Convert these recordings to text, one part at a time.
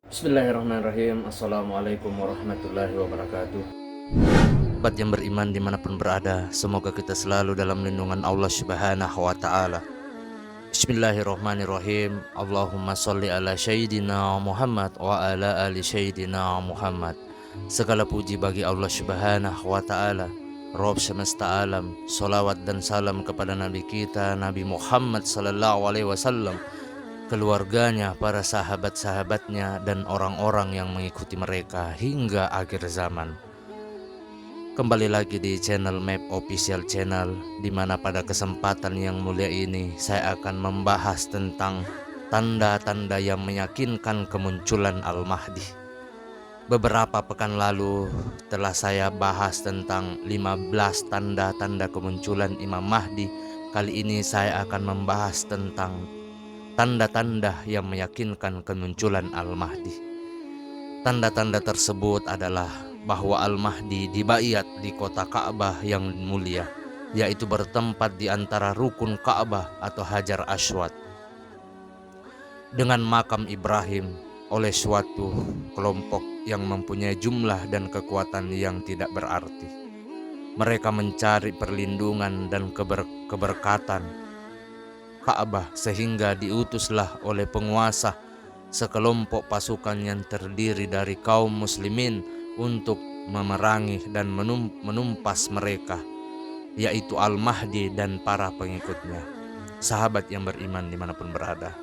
Bismillahirrahmanirrahim. Assalamualaikum warahmatullahi wabarakatuh. Sahabat yang beriman dimanapun berada, semoga kita selalu dalam lindungan Allah Subhanahu wa Ta'ala. Bismillahirrahmanirrahim. Allahumma salli ala Sayyidina Muhammad wa ala ali Sayyidina Muhammad. Segala puji bagi Allah Subhanahu wa Ta'ala, Rabb semesta alam. Salawat dan salam kepada Nabi kita, Nabi Muhammad sallallahu alaihi wasallam, keluarganya, para sahabat-sahabatnya, dan orang-orang yang mengikuti mereka hingga akhir zaman. Kembali lagi di channel Map Official Channel, di mana pada kesempatan yang mulia ini saya akan membahas tentang tanda-tanda yang meyakinkan kemunculan Al-Mahdi. Beberapa pekan lalu telah saya bahas tentang 15 tanda-tanda kemunculan Imam Mahdi. Kali ini saya akan membahas tentang tanda-tanda yang meyakinkan kemunculan Al-Mahdi. Tanda-tanda tersebut adalah bahwa Al-Mahdi dibayat di kota Ka'bah yang mulia, yaitu bertempat di antara rukun Ka'bah atau Hajar Aswad dengan makam Ibrahim oleh suatu kelompok yang mempunyai jumlah dan kekuatan yang tidak berarti. Mereka mencari perlindungan dan keberkatan Ka'bah, sehingga diutuslah oleh penguasa sekelompok pasukan yang terdiri dari kaum muslimin untuk memerangi dan menumpas mereka, yaitu Al-Mahdi dan para pengikutnya. Sahabat yang beriman dimanapun berada,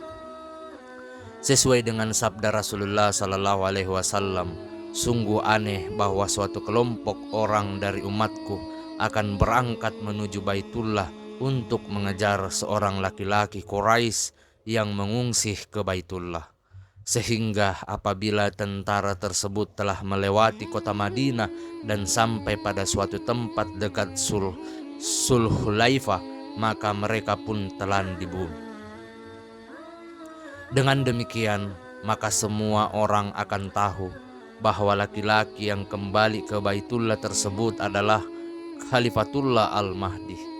sesuai dengan sabda Rasulullah Sallallahu Alaihi Wasallam, sungguh aneh bahwa suatu kelompok orang dari umatku akan berangkat menuju Baitullah untuk mengejar seorang laki-laki Quraisy yang mengungsi ke Baitullah, sehingga apabila tentara tersebut telah melewati kota Madinah dan sampai pada suatu tempat dekat Sulhulaifah, maka mereka pun telan dibunuh. Dengan demikian, maka semua orang akan tahu bahwa laki-laki yang kembali ke Baitullah tersebut adalah Khalifatullah Al-Mahdi,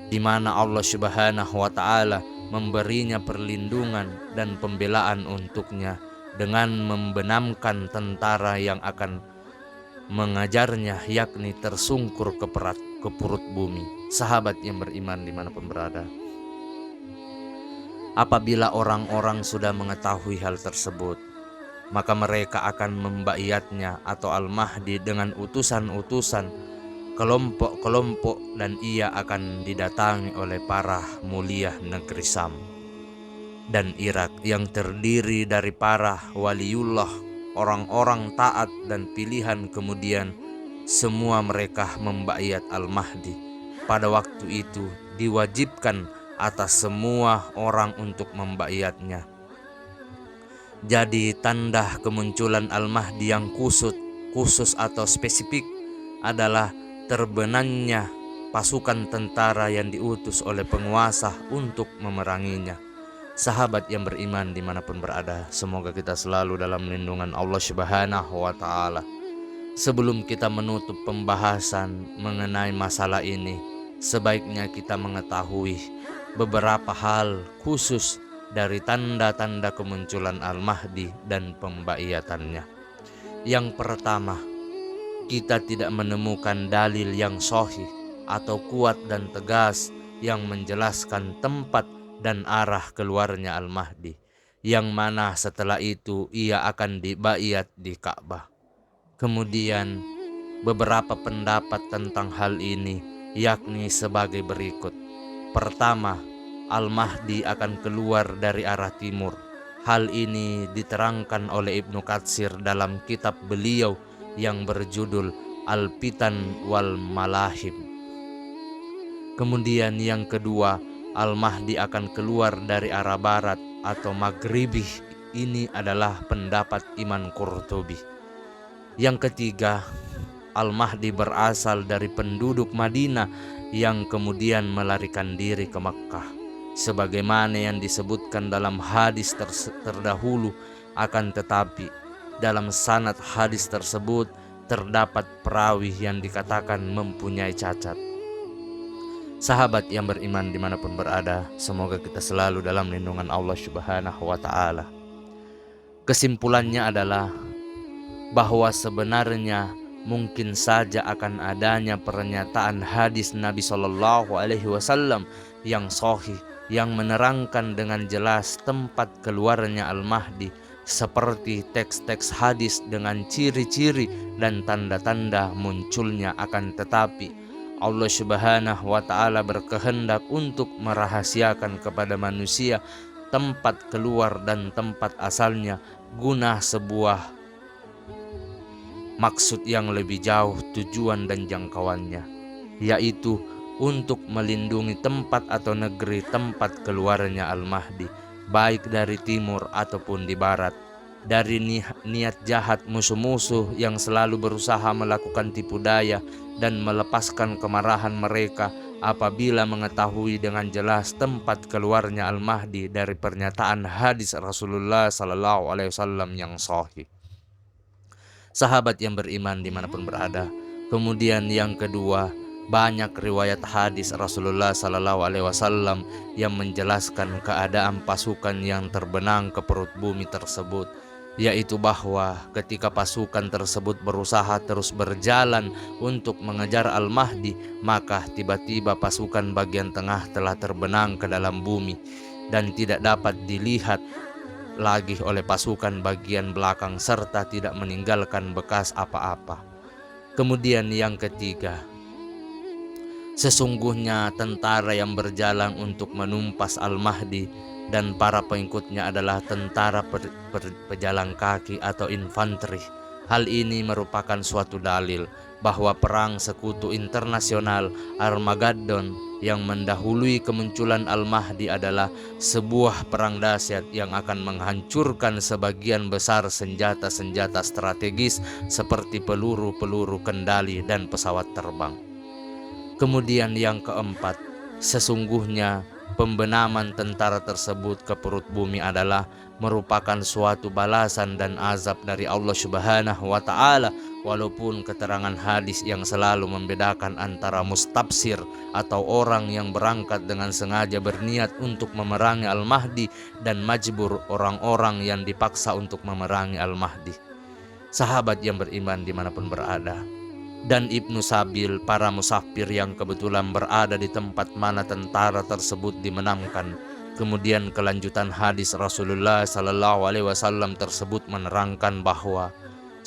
di mana Allah Subhanahu wa Ta'ala memberinya perlindungan dan pembelaan untuknya dengan membenamkan tentara yang akan mengajarnya, yakni tersungkur ke perut bumi. Sahabat yang beriman dimanapun berada, apabila orang-orang sudah mengetahui hal tersebut, maka mereka akan membaiatnya atau Al-Mahdi dengan utusan-utusan, kelompok-kelompok, dan ia akan didatangi oleh para mulia negeri Sam dan Irak yang terdiri dari para waliullah, orang-orang taat dan pilihan. Kemudian semua mereka membaiat Al-Mahdi. Pada waktu itu diwajibkan atas semua orang untuk membaiatnya. Jadi tanda kemunculan Al-Mahdi yang khusus atau spesifik adalah terbenamnya pasukan tentara yang diutus oleh penguasa untuk memeranginya. Sahabat yang beriman dimanapun berada, semoga kita selalu dalam lindungan Allah Subhanahu wa Ta'ala. Sebelum kita menutup pembahasan mengenai masalah ini, sebaiknya kita mengetahui beberapa hal khusus dari tanda-tanda kemunculan Al-Mahdi dan pembaiatannya. Yang pertama, kita tidak menemukan dalil yang sahih atau kuat dan tegas yang menjelaskan tempat dan arah keluarnya Al-Mahdi, yang mana setelah itu ia akan dibaiat di Ka'bah. Kemudian beberapa pendapat tentang hal ini, yakni sebagai berikut. Pertama, Al-Mahdi akan keluar dari arah timur. Hal ini diterangkan oleh Ibnu Katsir dalam kitab beliau yang berjudul Al-Fitan wal Malahib. Kemudian yang kedua, Al-Mahdi akan keluar dari arah barat atau maghribi. Ini adalah pendapat Imam Qurtubi. Yang ketiga, Al-Mahdi berasal dari penduduk Madinah yang kemudian melarikan diri ke Makkah, sebagaimana yang disebutkan dalam hadis terdahulu. Akan tetapi dalam sanad hadis tersebut terdapat perawi yang dikatakan mempunyai cacat. Sahabat yang beriman dimanapun berada, semoga kita selalu dalam lindungan Allah Subhanahu wa Ta'ala. Kesimpulannya adalah bahwa sebenarnya mungkin saja akan adanya pernyataan hadis Nabi Shallallahu Alaihi Wasallam yang sahih yang menerangkan dengan jelas tempat keluarnya Al-Mahdi, seperti teks-teks hadis dengan ciri-ciri dan tanda-tanda munculnya. Akan tetapi Allah Subhanahu wa Ta'ala berkehendak untuk merahasiakan kepada manusia tempat keluar dan tempat asalnya guna sebuah maksud yang lebih jauh tujuan dan jangkauannya, yaitu untuk melindungi tempat atau negeri tempat keluarnya Al-Mahdi, baik dari timur ataupun di barat, dari niat jahat musuh-musuh yang selalu berusaha melakukan tipu daya dan melepaskan kemarahan mereka apabila mengetahui dengan jelas tempat keluarnya Al-Mahdi dari pernyataan hadis Rasulullah Sallallahu Alaihi Wasallam yang sahih. Sahabat yang beriman dimanapun berada. Kemudian yang kedua, banyak riwayat hadis Rasulullah Sallallahu Alaihi Wasallam yang menjelaskan keadaan pasukan yang terbenam ke perut bumi tersebut, yaitu bahwa ketika pasukan tersebut berusaha terus berjalan untuk mengejar Al-Mahdi, maka tiba-tiba pasukan bagian tengah telah terbenam ke dalam bumi dan tidak dapat dilihat lagi oleh pasukan bagian belakang serta tidak meninggalkan bekas apa-apa. Kemudian yang ketiga, sesungguhnya tentara yang berjalan untuk menumpas Al-Mahdi dan para pengikutnya adalah tentara pejalan kaki atau infanteri. Hal ini merupakan suatu dalil bahwa perang sekutu internasional Armageddon yang mendahului kemunculan Al-Mahdi adalah sebuah perang dahsyat yang akan menghancurkan sebagian besar senjata-senjata strategis seperti peluru-peluru kendali dan pesawat terbang. Kemudian yang keempat, sesungguhnya pembenaman tentara tersebut ke perut bumi adalah merupakan suatu balasan dan azab dari Allah Subhanahu wa Ta'ala, walaupun keterangan hadis yang selalu membedakan antara mustafsir atau orang yang berangkat dengan sengaja berniat untuk memerangi Al-Mahdi dan majbur, orang-orang yang dipaksa untuk memerangi Al-Mahdi. Sahabat yang beriman dimanapun berada, dan Ibnu Sabil, para musafir yang kebetulan berada di tempat mana tentara tersebut dimenangkan. Kemudian kelanjutan hadis Rasulullah Sallallahu Alaihi Wasallam tersebut menerangkan bahwa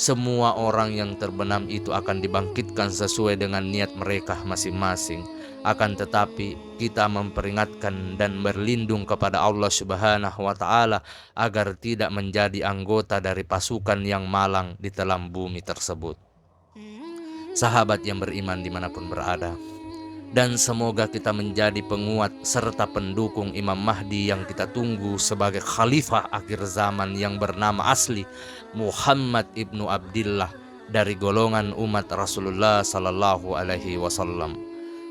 semua orang yang terbenam itu akan dibangkitkan sesuai dengan niat mereka masing-masing. Akan tetapi kita memperingatkan dan berlindung kepada Allah Subhanahu wa Ta'ala agar tidak menjadi anggota dari pasukan yang malang di dalam bumi tersebut. Sahabat yang beriman dimanapun berada, dan semoga kita menjadi penguat serta pendukung Imam Mahdi yang kita tunggu sebagai khalifah akhir zaman yang bernama asli Muhammad ibnu Abdillah dari golongan umat Rasulullah Sallallahu Alaihi Wasallam.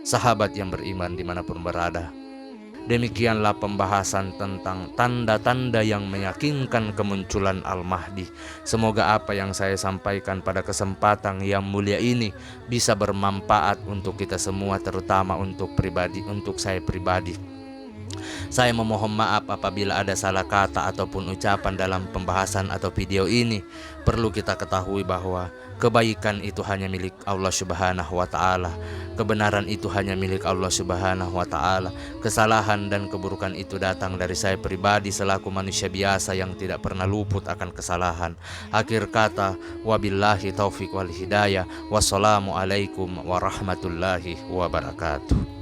Sahabat yang beriman dimanapun berada, demikianlah pembahasan tentang tanda-tanda yang meyakinkan kemunculan Al-Mahdi. Semoga apa yang saya sampaikan pada kesempatan yang mulia ini bisa bermanfaat untuk kita semua, terutama untuk saya pribadi. Saya memohon maaf apabila ada salah kata ataupun ucapan dalam pembahasan atau video ini. Perlu kita ketahui bahwa kebaikan itu hanya milik Allah Subhanahu wa Ta'ala. Kebenaran itu hanya milik Allah Subhanahu wa Ta'ala. Kesalahan dan keburukan itu datang dari saya pribadi selaku manusia biasa yang tidak pernah luput akan kesalahan. Akhir kata, wabillahi taufiq wal hidayah. Wassalamualaikum warahmatullahi wabarakatuh.